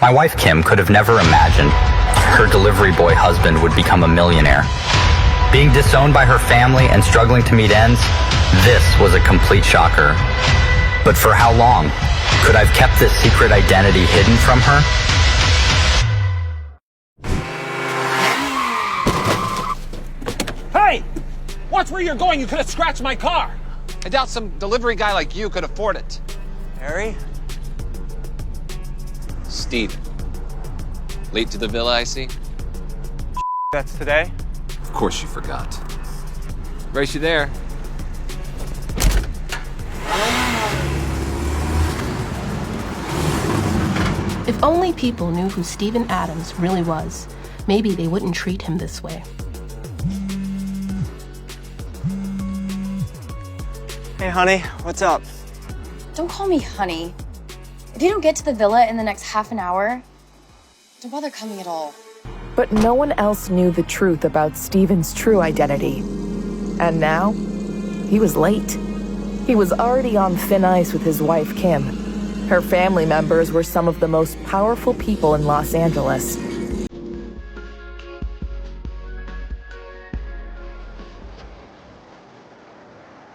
My wife Kim could have never imagined her delivery boy husband would become a millionaire. Being disowned by her family and struggling to meet ends, this was a complete shocker. But for how long? Could I have kept this secret identity hidden from her? Hey! Watch where you're going. You could have scratched my car. I doubt some delivery guy like you could afford it. Harry? Steve. Late to the villa, I see? That's today? Of course you forgot. Race you there. If only people knew who Steven Adams really was, maybe they wouldn't treat him this way. Hey, honey, what's up? Don't call me honey. If you don't get to the villa in the next half an hour, don't bother coming at all. But no one else knew the truth about Steven's true identity. And now, he was late. He was already on thin ice with his wife, Kim. Her family members were some of the most powerful people in Los Angeles.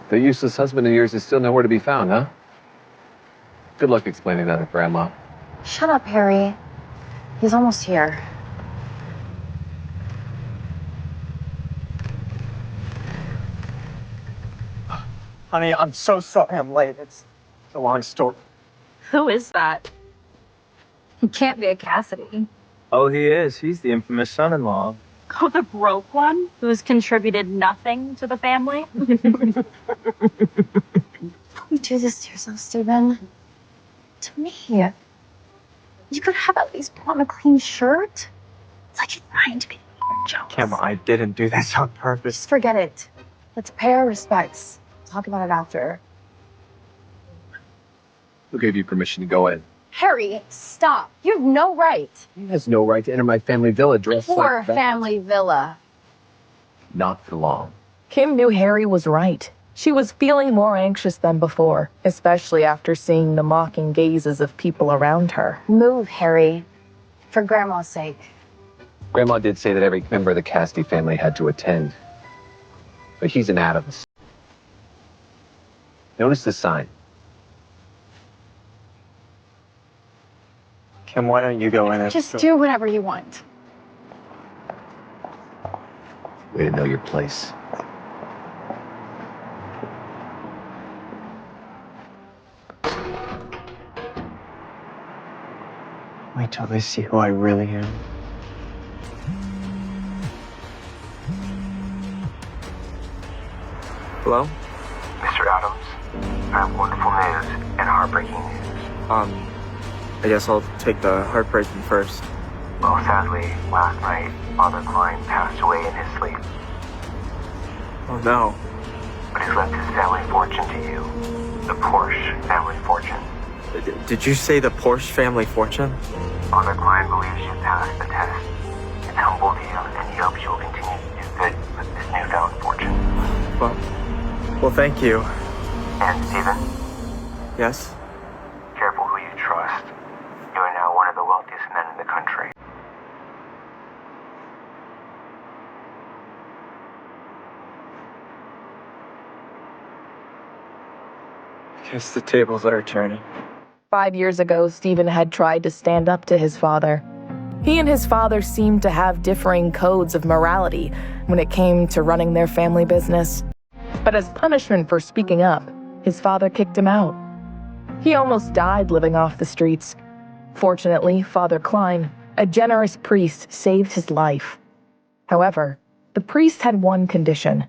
The useless husband of yours is still nowhere to be found, huh? Good luck explaining that to Grandma. Shut up, Harry. He's almost here. Honey, I'm so sorry I'm late. It's a long story. Who is that? He can't be a Cassidy. Oh, he is. He's the infamous son-in-law. Oh, the broke one who's contributed nothing to the family? You do this to yourself, Steven. To me. You could have at least put on a clean shirt. It's like you're trying to be jealous. Kim, I didn't do this on purpose. Just forget it. Let's pay our respects. Talk about it after. Who gave you permission to go in? Harry, stop. You have no right. He has no right to enter my family villa dressed Poor like that. family villa. Not for long. Kim knew Harry was right. She was feeling more anxious than before, especially after seeing the mocking gazes of people around her. Move, Harry. For Grandma's sake. Grandma did say that every member of the Cassidy family had to attend. But he's an Adams. Notice the sign. Kim, why don't you go in and... Just do whatever you want. Way to know your place. Wait till they see who I really am. Hello? Mr. Adams, I have wonderful news and heartbreaking news. I guess I'll take the heartbreaking first. Well, sadly, last night, Father Klein passed away in his sleep. Oh no. But he's left his family fortune to you. The Porsche family fortune. Did you say the Porsche family fortune? Father Klein believes you passed the test. It's humbled you, and he hopes you will continue to do good with this newfound fortune. Well, thank you. And, Steven, Yes? careful who you trust. You are now one of the wealthiest men in the country. Guess the tables are turning. 5 years ago, Steven had tried to stand up to his father. He and his father seemed to have differing codes of morality when it came to running their family business. But as punishment for speaking up, his father kicked him out. He almost died living off the streets. Fortunately, Father Klein, a generous priest, saved his life. However, the priest had one condition.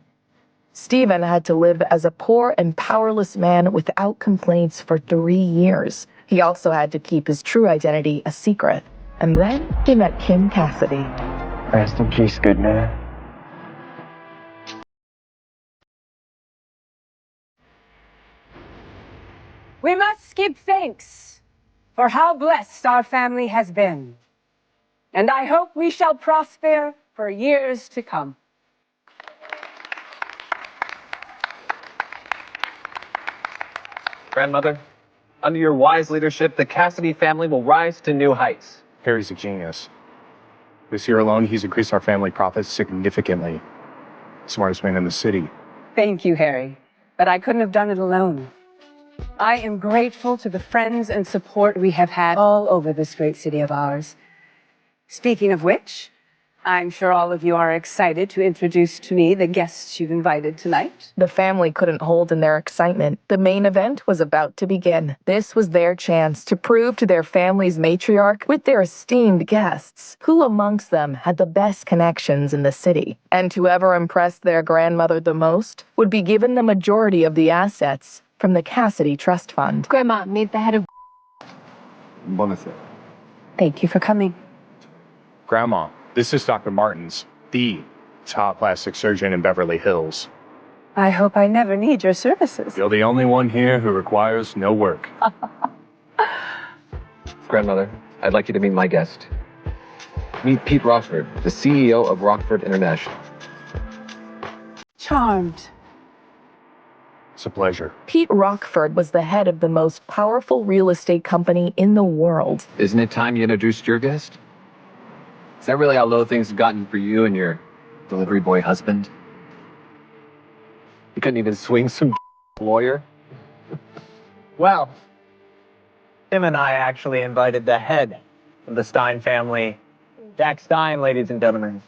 Steven had to live as a poor and powerless man without complaints for 3 years. He also had to keep his true identity a secret. And then he met Kim Cassidy. Rest in peace, good man. We must give thanks for how blessed our family has been. And I hope we shall prosper for years to come. Grandmother, under your wise leadership, the Cassidy family will rise to new heights. Harry's a genius. This year alone, he's increased our family profits significantly. Smartest man in the city. Thank you, Harry. But I couldn't have done it alone. I am grateful to the friends and support we have had all over this great city of ours. Speaking of which, I'm sure all of you are excited to introduce to me the guests you've invited tonight. The family couldn't hold in their excitement. The main event was about to begin. This was their chance to prove to their family's matriarch with their esteemed guests who amongst them had the best connections in the city. And whoever impressed their grandmother the most would be given the majority of the assets from the Cassidy Trust Fund. Grandma, meet the head of... Thank you for coming. Grandma, this is Dr. Martins, the top plastic surgeon in Beverly Hills. I hope I never need your services. You're the only one here who requires no work. Grandmother, I'd like you to meet my guest. Meet Pete Rockford, the CEO of Rockford International. Charmed. It's a pleasure. Pete Rockford was the head of the most powerful real estate company in the world. Isn't it time you introduced your guest? Is that really how low things have gotten for you and your delivery boy husband? You couldn't even swing some lawyer? Well, Tim and I actually invited the head of the Stein family, Jack Stein, ladies and gentlemen.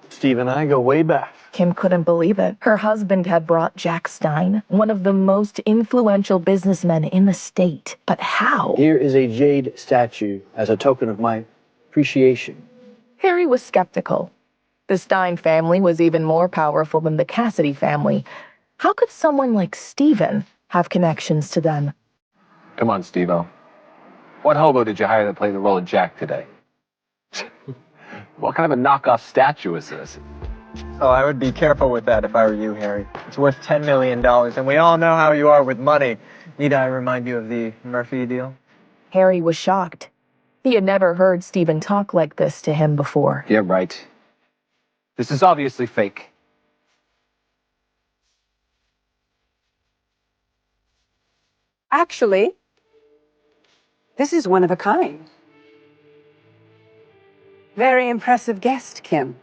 Steve and I go way back. Kim couldn't believe it. Her husband had brought Jack Stein, one of the most influential businessmen in the state. But how? Here is a jade statue as a token of my appreciation. Harry was skeptical. The Stein family was even more powerful than the Cassidy family. How could someone like Stephen have connections to them? Come on, Steve-O. What hobo did you hire to play the role of Jack today? What kind of a knockoff statue is this? Oh, I would be careful with that if I were you, Harry. It's worth $10 million, and we all know how you are with money. Need I remind you of the Murphy deal? Harry was shocked. He had never heard Stephen talk like this to him before. Yeah, right. This is obviously fake. Actually, this is one of a kind. Very impressive guest, Kim.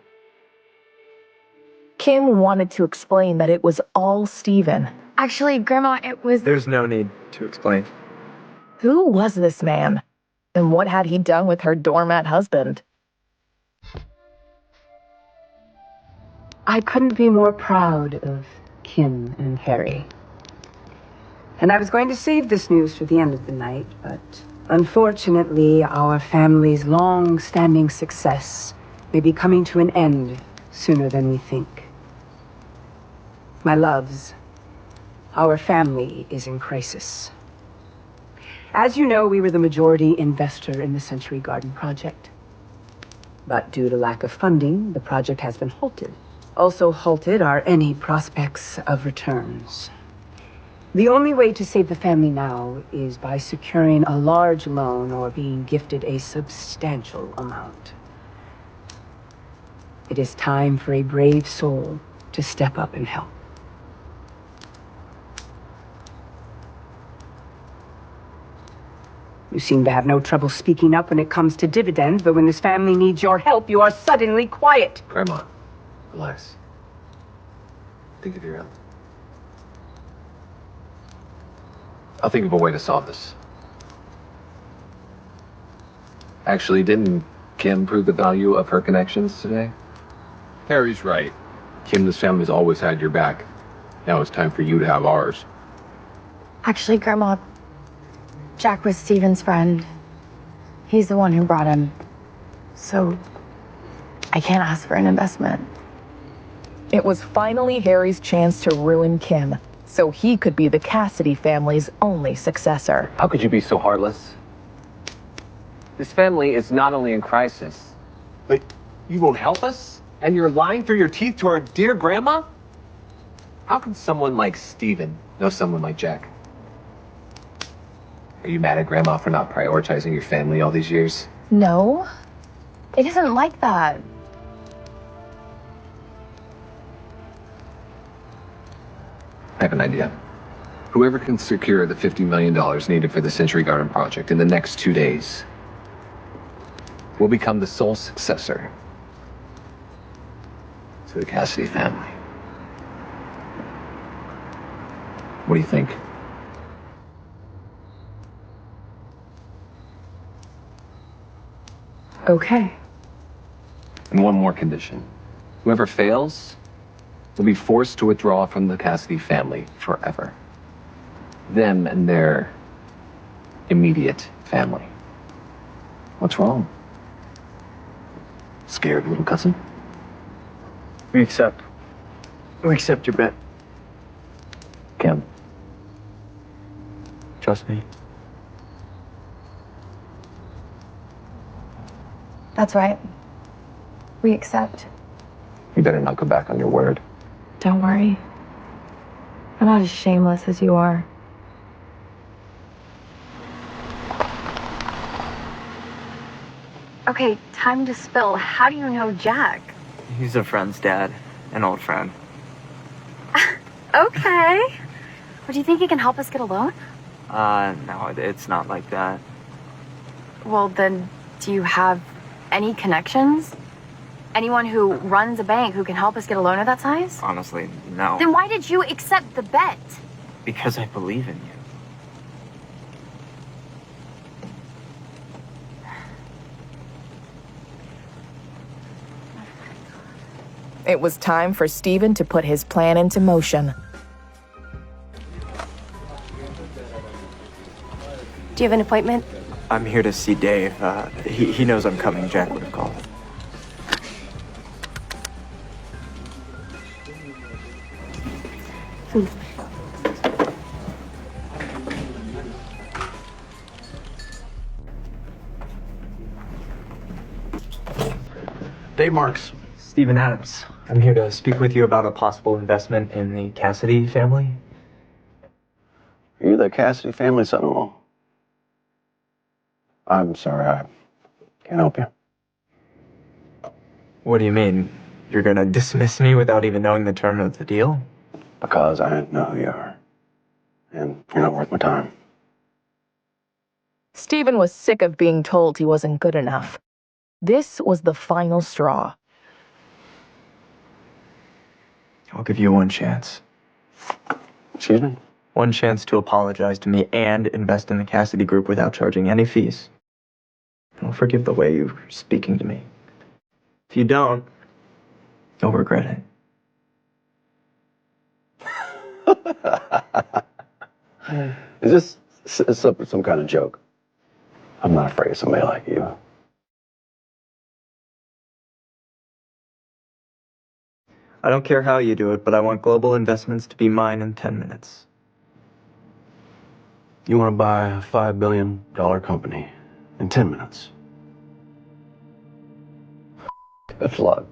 Kim wanted to explain that it was all Stephen. Actually, Grandma, it was... There's no need to explain. Who was this man? And what had he done with her doormat husband? I couldn't be more proud of Kim and Harry. And I was going to save this news for the end of the night, but unfortunately, our family's long-standing success may be coming to an end sooner than we think. My loves, our family is in crisis. As you know, we were the majority investor in the Century Garden project. But due to lack of funding, the project has been halted. Also halted are any prospects of returns. The only way to save the family now is by securing a large loan or being gifted a substantial amount. It is time for a brave soul to step up and help. You seem to have no trouble speaking up when it comes to dividends, but when this family needs your help, you are suddenly quiet. Grandma, relax. Think of your health. I'll think of a way to solve this. Actually, didn't Kim prove the value of her connections today? Harry's right. Kim's family's always had your back. Now it's time for you to have ours. Actually, Grandma, Jack was Stephen's friend. He's the one who brought him. So, I can't ask for an investment. It was finally Harry's chance to ruin Kim, so he could be the Cassidy family's only successor. How could you be so heartless? This family is not only in crisis, but you won't help us? And you're lying through your teeth to our dear grandma? How can someone like Stephen know someone like Jack? Are you mad at Grandma for not prioritizing your family all these years? No, it isn't like that. I have an idea. Whoever can secure the $50 million needed for the Century Garden project in the next 2 days will become the sole successor to the Cassidy family. What do you think? Okay. And one more condition. Whoever fails will be forced to withdraw from the Cassidy family forever. Them and their immediate family. What's wrong? Scared, little cousin? We accept. We accept your bet. Kim. Trust me. That's right. We accept. You better not go back on your word. Don't worry. I'm not as shameless as you are. Okay, time to spill. How do you know Jack? He's a friend's dad, an old friend. Okay. But do you think he can help us get a loan? No, it's not like that. Well, then, do you have any connections? Anyone who runs a bank who can help us get a loan of that size? Honestly, no. Then why did you accept the bet? Because I believe in you. It was time for Steven to put his plan into motion. Do you have an appointment? I'm here to see Dave. He knows I'm coming. Jack would have called. Dave Marks. Stephen Adams. I'm here to speak with you about a possible investment in the Cassidy family. Are you the Cassidy family son-in-law? I'm sorry, I can't help you. What do you mean? You're gonna dismiss me without even knowing the term of the deal? Because I know who you are. And you're not worth my time. Steven was sick of being told he wasn't good enough. This was the final straw. I'll give you one chance. Excuse me? One chance to apologize to me and invest in the Cassidy group without charging any fees. I'll forgive the way you're speaking to me. If you don't, you'll regret it. Is this some kind of joke? I'm not afraid of somebody like you. I don't care how you do it, but I want global investments to be mine in 10 minutes. You want to buy a $5 billion company in 10 minutes? Good luck.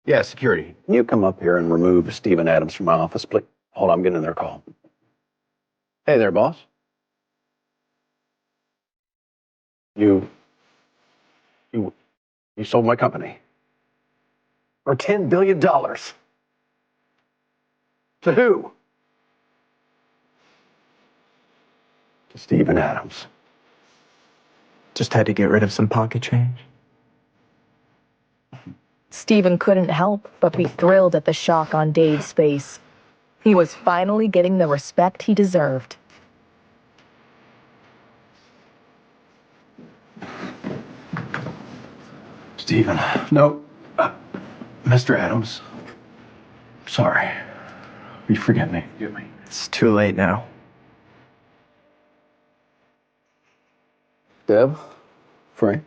Yeah, security. Can you come up here and remove Stephen Adams from my office, please? Hold on, I'm getting their call. Hey there, boss. You sold my company. For $10 billion. To who? To Stephen Adams. Just had to get rid of some pocket change. Steven couldn't help but be thrilled at the shock on Dave's face. He was finally getting the respect he deserved. Stephen. No. Mr. Adams. Sorry. You forget me. Forgive me. It's too late now. Deb? Frank?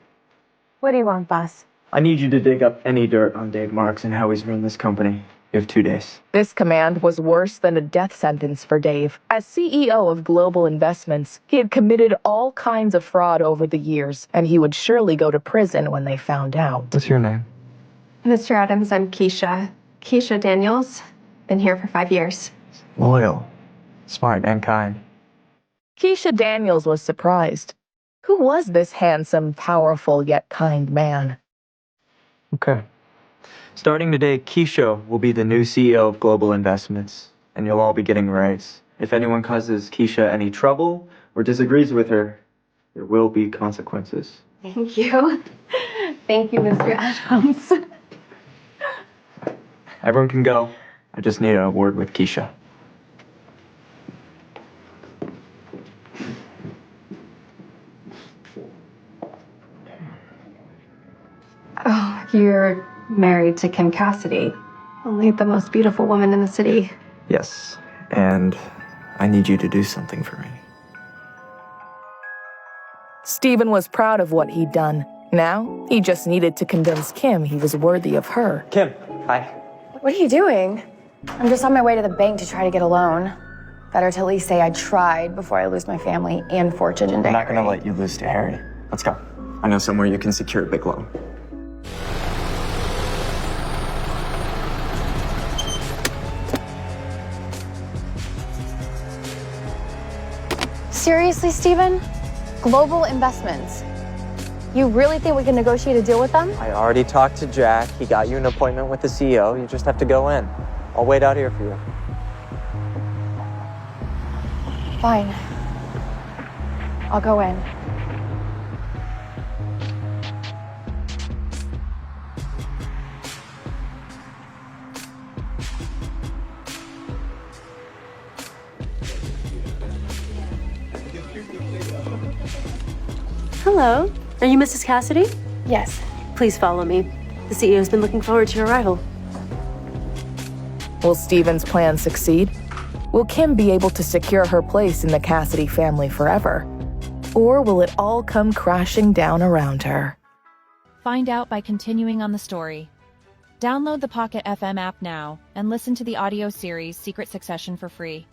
What do you want, boss? I need you to dig up any dirt on Dave Marks and how he's run this company. You have 2 days. This command was worse than a death sentence for Dave. As CEO of Global Investments, he had committed all kinds of fraud over the years, and he would surely go to prison when they found out. What's your name? Mr. Adams, I'm Keisha. Keisha Daniels. Been here for 5 years. Loyal, smart, and kind. Keisha Daniels was surprised. Who was this handsome, powerful, yet kind man? Okay. Starting today, Keisha will be the new CEO of Global Investments, and you'll all be getting a raise. If anyone causes Keisha any trouble or disagrees with her, There will be consequences. Thank you. Thank you, Mr. Adams. Everyone can go. I just need a word with Keisha. Oh, you're married to Kim Cassidy. Only the most beautiful woman in the city. Yes, and I need you to do something for me. Stephen was proud of what he'd done. Now, he just needed to convince Kim he was worthy of her. Kim, hi. What are you doing? I'm just on my way to the bank to try to get a loan. Better to at least say I tried before I lose my family and fortune into I'm not gonna Harry. let you lose to Harry. Let's go. I know somewhere you can secure a big loan. Seriously, Stephen? Global Investments. You really think we can negotiate a deal with them? I already talked to Jack. He got you an appointment with the CEO. You just have to go in. I'll wait out here for you. Fine. I'll go in. Hello. Are you Mrs. Cassidy? Yes. Please follow me. The CEO's been looking forward to your arrival. Will Stephen's plan succeed? Will Kim be able to secure her place in the Cassidy family forever? Or will it all come crashing down around her? Find out by continuing on the story. Download the Pocket FM app now and listen to the audio series Secret Succession for free.